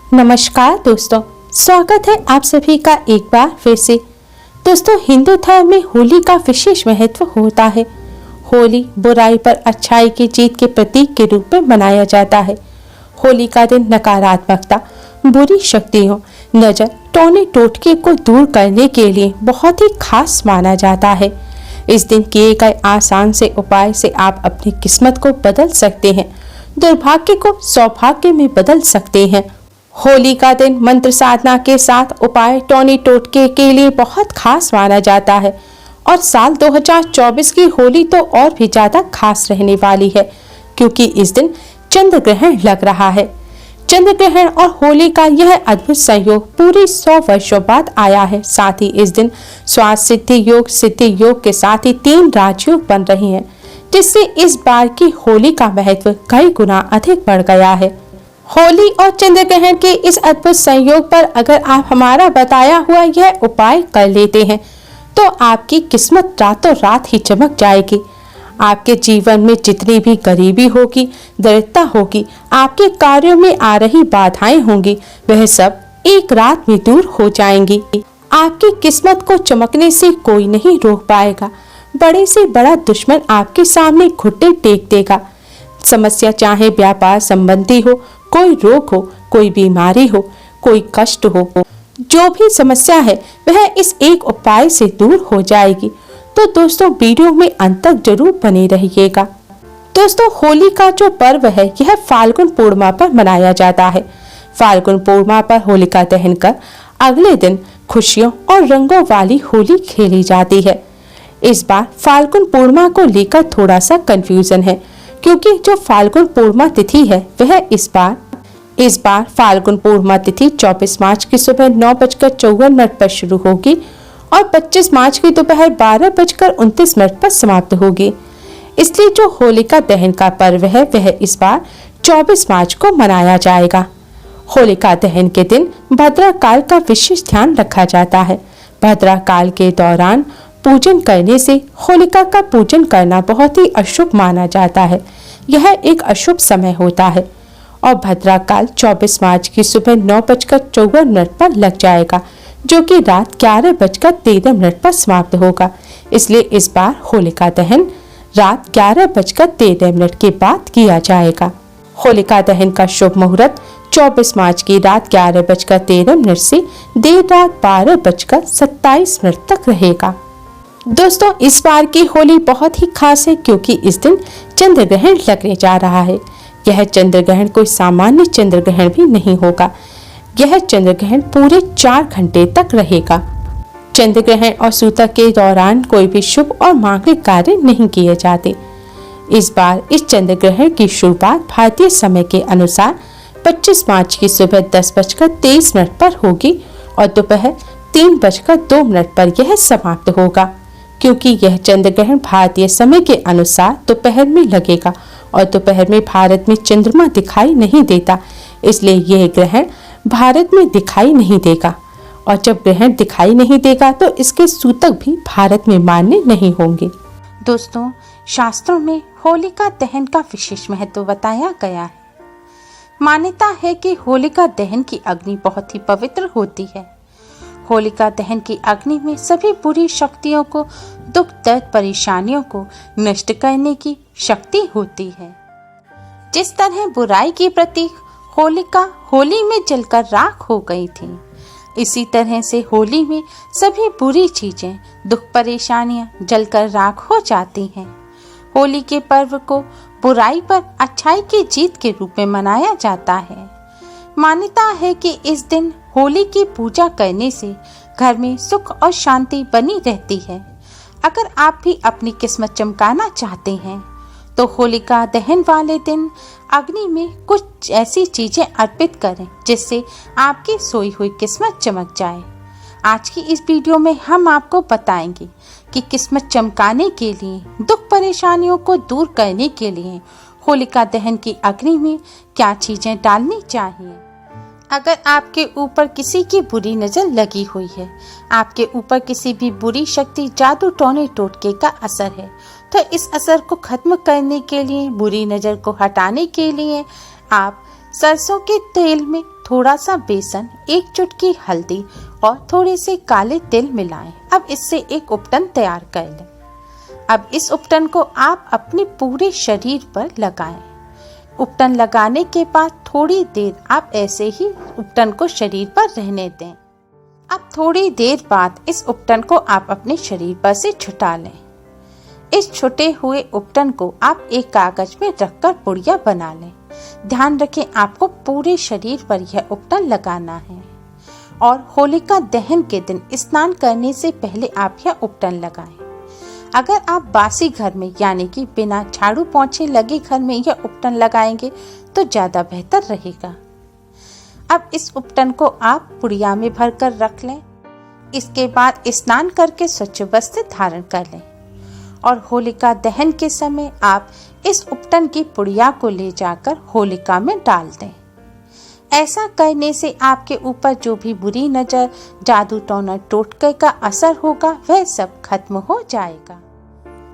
नमस्कार दोस्तों, स्वागत है आप सभी का एक बार फिर से। दोस्तों, हिंदू धर्म में होली का विशेष महत्व होता है। होली बुराई पर अच्छाई की जीत के प्रतीक के रूप में मनाया जाता है। होली का दिन नकारात्मकता, बुरी शक्तियों, नजर, टोने टोटके को दूर करने के लिए बहुत ही खास माना जाता है। इस दिन किए गए आसान से उपाय से आप अपनी किस्मत को बदल सकते हैं, दुर्भाग्य को सौभाग्य में बदल सकते हैं। होली का दिन मंत्र साधना के साथ उपाय टोने टोटके के लिए बहुत खास माना जाता है और साल 2024 की होली तो और भी ज्यादा खास रहने वाली है, क्योंकि इस दिन चंद्र ग्रहण लग रहा है। चंद्र ग्रहण और होली का यह अद्भुत संयोग पूरी 100 वर्षों बाद आया है। साथ ही इस दिन स्वास्थ्य सिद्धि योग के साथ ही 3 राजयोग बन रही हैं, जिससे इस बार की होली का महत्व कई गुना अधिक बढ़ गया है। होली और चंद्र ग्रहण के इस अद्भुत संयोग पर अगर आप हमारा बताया हुआ यह उपाय कर लेते हैं तो आपकी किस्मत रातों रात ही चमक जाएगी। आपके जीवन में जितनी भी गरीबी होगी, दरिद्रता होगी, आपके कार्यों में आ रही बाधाएं होंगी, वह सब एक रात में दूर हो जाएंगी। आपकी किस्मत को चमकने से कोई नहीं रोक पाएगा। बड़े से बड़ा दुश्मन आपके सामने घुटने टेक देगा। समस्या चाहे व्यापार संबंधी हो, कोई रोग हो, कोई बीमारी हो, कोई कष्ट हो, जो भी समस्या है वह इस एक उपाय से दूर हो जाएगी। तो दोस्तों, वीडियो में अंत तक जरूर बने रहिएगा। दोस्तों, होली का जो पर्व है यह फाल्गुन पूर्णिमा पर मनाया जाता है। फाल्गुन पूर्णिमा पर होलिका दहन कर अगले दिन खुशियों और रंगों वाली होली खेली जाती है। इस बार फाल्गुन पूर्णिमा को लेकर थोड़ा सा कंफ्यूजन है, क्योंकि जो फाल्गुन पूर्णिमा तिथि है वह इस बार फाल्गुन पूर्णिमा तिथि 24 मार्च की सुबह 9:54 पर शुरू होगी और 25 मार्च की दोपहर 12:29 पर समाप्त होगी। इसलिए जो होलिका दहन का पर्व है वह इस बार 24 मार्च को मनाया जाएगा। होलिका दहन के दिन भद्रा काल का विशेष ध्यान रखा जाता है। भद्रा काल के दौरान पूजन करने से होलिका का पूजन करना बहुत ही अशुभ माना जाता है। यह एक अशुभ समय होता है और भद्रा काल 24 मार्च की सुबह 9:54 पर लग जाएगा, जो कि रात 11:13 पर समाप्त होगा। इसलिए इस बार होलिका दहन रात 11:13 के बाद किया जाएगा। होलिका दहन का शुभ मुहूर्त 24 मार्च की रात 11:13 से देर रात 12:27 तक रहेगा। दोस्तों, इस बार की होली बहुत ही खास है, क्योंकि इस दिन चंद्र ग्रहण लगने जा रहा है। यह चंद्र ग्रहण कोई सामान्य चंद्र ग्रहण भी नहीं होगा। यह चंद्र ग्रहण पूरे 4 घंटे तक रहेगा। चंद्र ग्रहण और सूतक के दौरान कोई भी शुभ और मांगलिक कार्य नहीं किए जाते। इस बार इस चंद्र ग्रहण की शुरुआत भारतीय समय के अनुसार 25 मार्च की सुबह 10:23 पर होगी और दोपहर 3:02 पर यह समाप्त होगा। क्योंकि यह चंद्र ग्रहण भारतीय समय के अनुसार दोपहर में लगेगा और दोपहर में भारत में चंद्रमा दिखाई नहीं देता, इसलिए यह ग्रहण भारत में दिखाई नहीं देगा। और जब ग्रहण दिखाई नहीं देगा तो इसके सूतक भी भारत में मान्य नहीं होंगे। दोस्तों, शास्त्रों में होलिका दहन का विशेष महत्व बताया गया है। मान्यता है कि होलिका दहन की अग्नि बहुत ही पवित्र होती है। होलिका दहन की अग्नि में सभी बुरी शक्तियों को, दुख दर्द परेशानियों को नष्ट करने की शक्ति होती है। जिस तरह बुराई की प्रतीक होलिका होली में जलकर राख हो गई थी, इसी तरह से होली में सभी बुरी चीजें, दुख परेशानियां जलकर राख हो जाती हैं। होली के पर्व को बुराई पर अच्छाई की जीत के रूप में मनाया जाता है। मान्यता है कि इस दिन होली की पूजा करने से घर में सुख और शांति बनी रहती है। अगर आप भी अपनी किस्मत चमकाना चाहते हैं तो होलिका दहन वाले दिन अग्नि में कुछ ऐसी चीजें अर्पित करें जिससे आपकी सोई हुई किस्मत चमक जाए। आज की इस वीडियो में हम आपको बताएंगे कि किस्मत चमकाने के लिए, दुख परेशानियों को दूर करने के लिए होलिका दहन की अग्नि में क्या चीजें डालनी चाहिए। अगर आपके ऊपर किसी की बुरी नजर लगी हुई है, आपके ऊपर किसी भी बुरी शक्ति, जादू टोने टोटके का असर है, तो इस असर को खत्म करने के लिए, बुरी नजर को हटाने के लिए आप सरसों के तेल में थोड़ा सा बेसन, एक चुटकी हल्दी और थोड़े से काले तिल मिलाएं। अब इससे एक उपटन तैयार कर लें। अब इस उपटन को आप अपने पूरे शरीर पर लगाएं। उपटन लगाने के बाद थोड़ी देर आप ऐसे ही उपटन को शरीर पर रहने दें। अब थोड़ी देर बाद इस उपटन को आप अपने शरीर पर से छुटा लें। इस छुटे हुए उपटन को आप एक कागज में रखकर पुड़िया बना लें। ध्यान रखें, आपको पूरे शरीर पर यह उपटन लगाना है और होलिका दहन के दिन स्नान करने से पहले आप यह उपटन लगाएं। अगर आप बासी घर में यानी कि बिना झाड़ू पोंछे लगे घर में यह उपटन लगाएंगे तो ज्यादा बेहतर रहेगा। अब इस उपटन को आप पुड़िया में भरकर रख लें। इसके बाद स्नान करके स्वच्छ वस्त्र धारण कर लें और होलिका दहन के समय आप इस उपटन की पुड़िया को ले जाकर होलिका में डाल दें। ऐसा करने से आपके ऊपर जो भी बुरी नजर, जादू टोना टोटके का असर होगा वह सब खत्म हो जाएगा।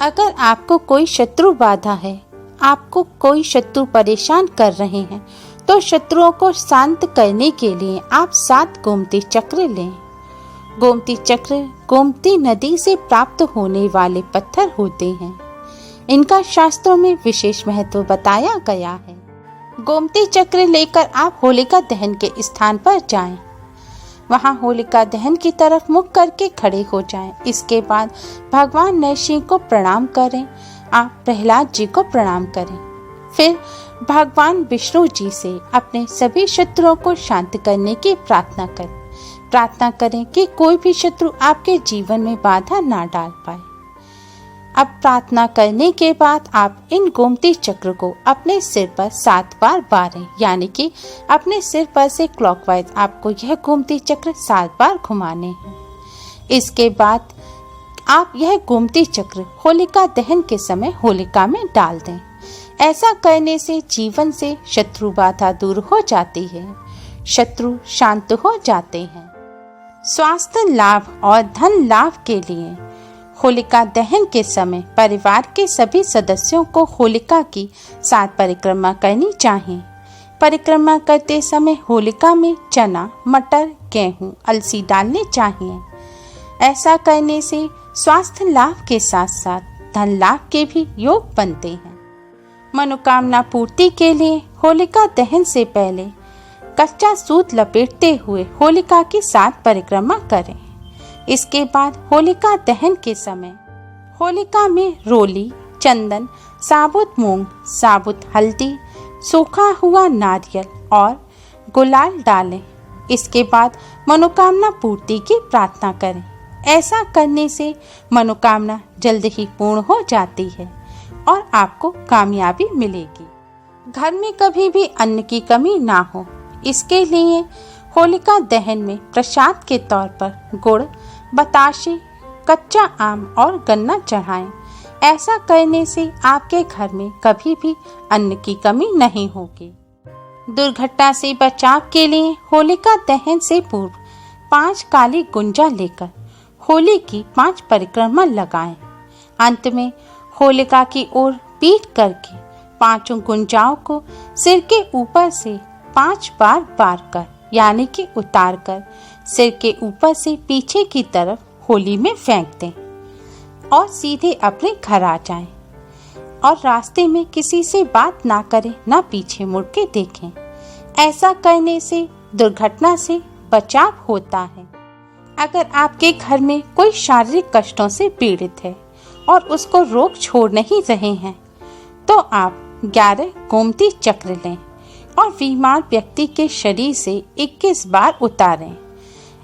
अगर आपको कोई शत्रु बाधा है, आपको कोई शत्रु परेशान कर रहे हैं, तो शत्रुओं को शांत करने के लिए आप 7 गोमती चक्र लें। गोमती चक्र गोमती नदी से प्राप्त होने वाले पत्थर होते हैं। इनका शास्त्रों में विशेष महत्व बताया गया है। गोमती चक्र लेकर आप होलिका दहन के स्थान पर जाएं। वहां होलिका दहन की तरफ मुख करके खड़े हो जाएं। इसके बाद भगवान नरसिंह को प्रणाम करें। आप प्रहलाद जी को प्रणाम करें। फिर भगवान विष्णु जी से अपने सभी शत्रुओं को शांत करने की प्रार्थना करें। प्रार्थना करें कि कोई भी शत्रु आपके जीवन में बाधा ना डाल पाए। अब प्रार्थना करने के बाद आप इन गोमती चक्र को अपने सिर पर 7 बार बारें, यानी कि अपने सिर पर से क्लॉकवाइज आपको यह गोमती चक्र 7 बार घुमाने हैं। इसके बाद आप यह गोमती चक्र होलिका दहन के समय होलिका में डाल दें। ऐसा करने से जीवन से शत्रु बाधा दूर हो जाती है, शत्रु शांत हो जाते हैं। स्वास्थ्य लाभ और धन लाभ के लिए होलिका दहन के समय परिवार के सभी सदस्यों को होलिका की 7 परिक्रमा करनी चाहिए। परिक्रमा करते समय होलिका में चना, मटर, गेहूं, अलसी डालने चाहिए। ऐसा करने से स्वास्थ्य लाभ के साथ साथ धन लाभ के भी योग बनते हैं। मनोकामना पूर्ति के लिए होलिका दहन से पहले कच्चा सूत लपेटते हुए होलिका की 7 परिक्रमा करें। इसके बाद होलिका दहन के समय होलिका में रोली, चंदन, साबुत मूंग, साबुत हल्दी, सूखा हुआ नारियल और गुलाल डालें। इसके बाद मनोकामना पूर्ति की प्रार्थना करें। ऐसा करने से मनोकामना जल्द ही पूर्ण हो जाती है और आपको कामयाबी मिलेगी। घर में कभी भी अन्न की कमी ना हो, इसके लिए होलिका दहन में प्रसाद के तौर पर गुड़, बताशे, कच्चा आम और गन्ना चढ़ाएं। ऐसा करने से आपके घर में कभी भी अन्न की कमी नहीं होगी। दुर्घटना से बचाव के लिए होलिका दहन से पूर्व 5 काली गुंजा लेकर होली की 5 परिक्रमा लगाएं। अंत में होलिका की ओर पीठ करके 5 गुंजाओं को सिर के ऊपर से 5 बार बार कर, यानी कि उतार कर सिर के ऊपर से पीछे की तरफ होली में फेंक दें और सीधे अपने घर आ जाएं। और रास्ते में किसी से बात ना करें, ना पीछे मुड़ के देखें। ऐसा करने से दुर्घटना से बचाव होता है। अगर आपके घर में कोई शारीरिक कष्टों से पीड़ित है और उसको रोक छोड़ नहीं रहे हैं, तो आप 11 गोमती चक्र लें और बीमार व्यक्ति के शरीर से 21 बार उतारें।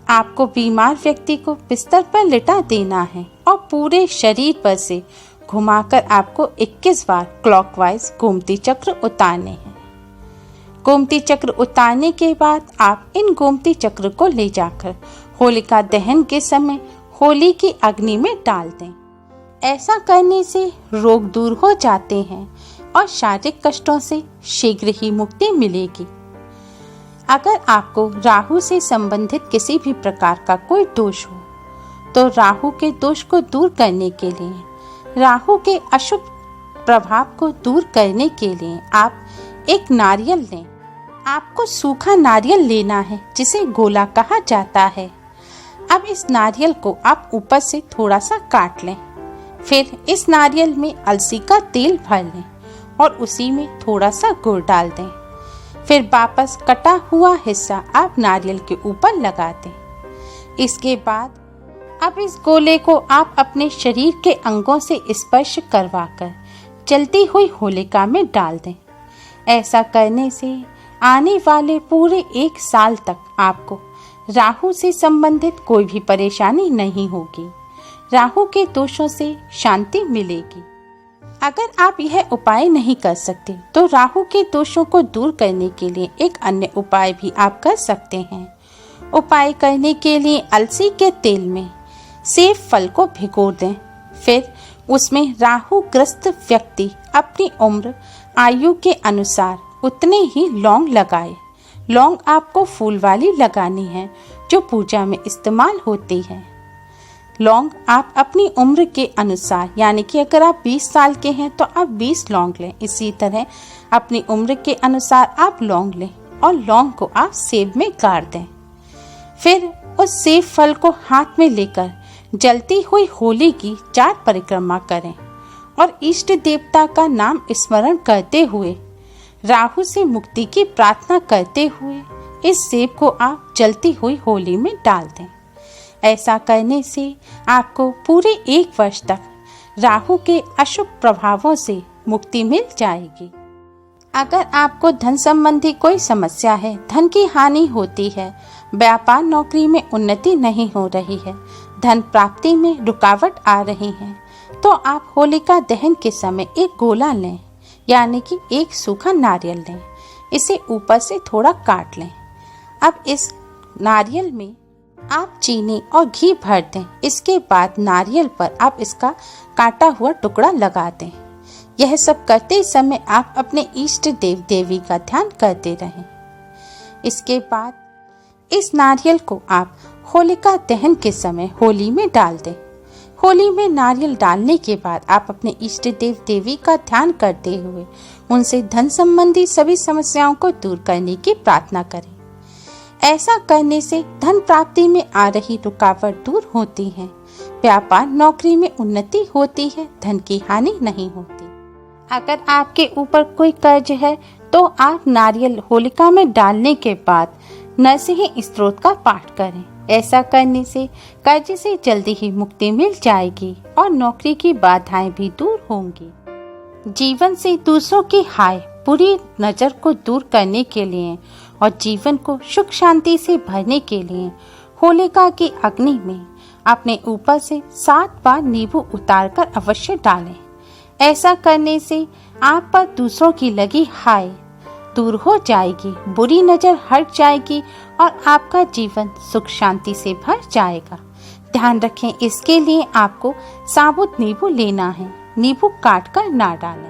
आपको बीमार व्यक्ति को बिस्तर पर लिटा देना है और पूरे शरीर पर से घुमाकर आपको 21 बार क्लॉकवाइज गोमती चक्र उतारने हैं। गोमती चक्र उतारने के बाद आप इन गोमती चक्र को ले जाकर होलिका दहन के समय होली की अग्नि में डाल दें। ऐसा करने से रोग दूर हो जाते हैं और शारीरिक कष्टों से शीघ्र ही मुक्ति मिलेगी। अगर आपको राहु से संबंधित किसी भी प्रकार का कोई दोष हो, तो राहु के दोष को दूर करने के लिए, राहु के अशुभ प्रभाव को दूर करने के लिए आप एक नारियल लें आपको सूखा नारियल लेना है जिसे गोला कहा जाता है। अब इस नारियल को आप ऊपर से थोड़ा सा काट लें। फिर इस नारियल में अलसी का तेल भर लें और उसी में थोड़ा सा गुड़ डाल दें। फिर वापस कटा हुआ हिस्सा आप नारियल के ऊपर लगा दें। इसके बाद अब इस गोले को आप अपने शरीर के अंगों से स्पर्श करवाकर जलती हुई होलिका में डाल दें। ऐसा करने से आने वाले पूरे 1 साल तक आपको राहु से संबंधित कोई भी परेशानी नहीं होगी। राहु के दोषों से शांति मिलेगी। अगर आप यह उपाय नहीं कर सकते तो राहु के दोषों को दूर करने के लिए एक अन्य उपाय भी आप कर सकते हैं। उपाय करने के लिए अलसी के तेल में सेब फल को भिगो दें। फिर उसमें राहु ग्रस्त व्यक्ति अपनी उम्र आयु के अनुसार उतने ही लौंग लगाए। लौंग आपको फूल वाली लगानी है जो पूजा में इस्तेमाल होती है। लौंग आप अपनी उम्र के अनुसार, यानी कि अगर आप 20 साल के हैं तो आप 20 लौंग लें। इसी तरह अपनी उम्र के अनुसार आप लौंग लें और लौंग को आप सेब में गाड़ दें। फिर उस सेब फल को हाथ में लेकर जलती हुई होली की 4 परिक्रमा करें और इष्ट देवता का नाम स्मरण करते हुए राहु से मुक्ति की प्रार्थना करते हुए इस सेब को आप जलती हुई होली में डाल दें। ऐसा करने से आपको पूरे 1 वर्ष तक राहु के अशुभ प्रभावों से मुक्ति मिल जाएगी। अगर आपको धन संबंधी कोई समस्या है, धन की हानि होती है, व्यापार नौकरी में उन्नति नहीं हो रही है, धन प्राप्ति में रुकावट आ रही है, तो आप होलिका दहन के समय एक गोला लें, यानी कि एक सूखा नारियल लें। इसे ऊपर से थोड़ा काट लें। अब इस नारियल में आप चीनी और घी भर दें। इसके बाद नारियल पर आप इसका काटा हुआ टुकड़ा लगा दें। यह सब करते समय आप अपने इष्ट देव देवी का ध्यान करते रहें। इसके बाद इस नारियल को आप होलिका दहन के समय होली में डाल दें। होली में नारियल डालने के बाद आप अपने इष्ट देव देवी का ध्यान करते हुए उनसे धन संबंधी सभी समस्याओं को दूर करने की प्रार्थना करें। ऐसा करने से धन प्राप्ति में आ रही रुकावट दूर होती है, व्यापार नौकरी में उन्नति होती है, धन की हानि नहीं होती। अगर आपके ऊपर कोई कर्ज है तो आप नारियल होलिका में डालने के बाद नरसिंह स्तोत्र का पाठ करें। ऐसा करने से कर्ज से जल्दी ही मुक्ति मिल जाएगी और नौकरी की बाधाएं भी दूर होंगी। जीवन से दूसरों की हाय बुरी नजर को दूर करने के लिए और जीवन को सुख शांति से भरने के लिए होलिका की अग्नि में अपने ऊपर से 7 बार नींबू उतारकर अवश्य डालें। ऐसा करने से आप पर दूसरों की लगी हाय दूर हो जाएगी, बुरी नजर हट जाएगी और आपका जीवन सुख शांति से भर जाएगा। ध्यान रखें, इसके लिए आपको साबुत नींबू लेना है, नींबू काट कर ना डालें।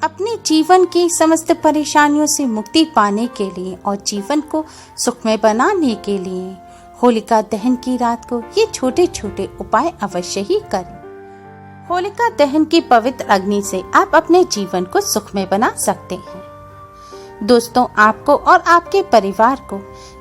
अपने जीवन की समस्त परेशानियों से मुक्ति पाने के लिए और जीवन को सुखमय बनाने के लिए होलिका दहन की रात को ये छोटे छोटे उपाय अवश्य ही करें। होलिका दहन की पवित्र अग्नि से आप अपने जीवन को सुखमय बना सकते हैं। दोस्तों, आपको और आपके परिवार को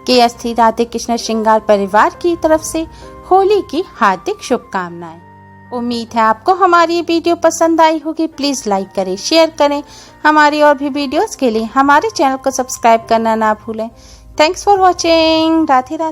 के राधे कृष्ण श्रृंगार परिवार की तरफ से होली की हार्दिक शुभकामनाएं। उम्मीद है आपको हमारी ये वीडियो पसंद आई होगी। प्लीज लाइक करें, शेयर करें। हमारी और भी वीडियोस के लिए हमारे चैनल को सब्सक्राइब करना ना भूलें। Thanks for watching. Radhe Radhe.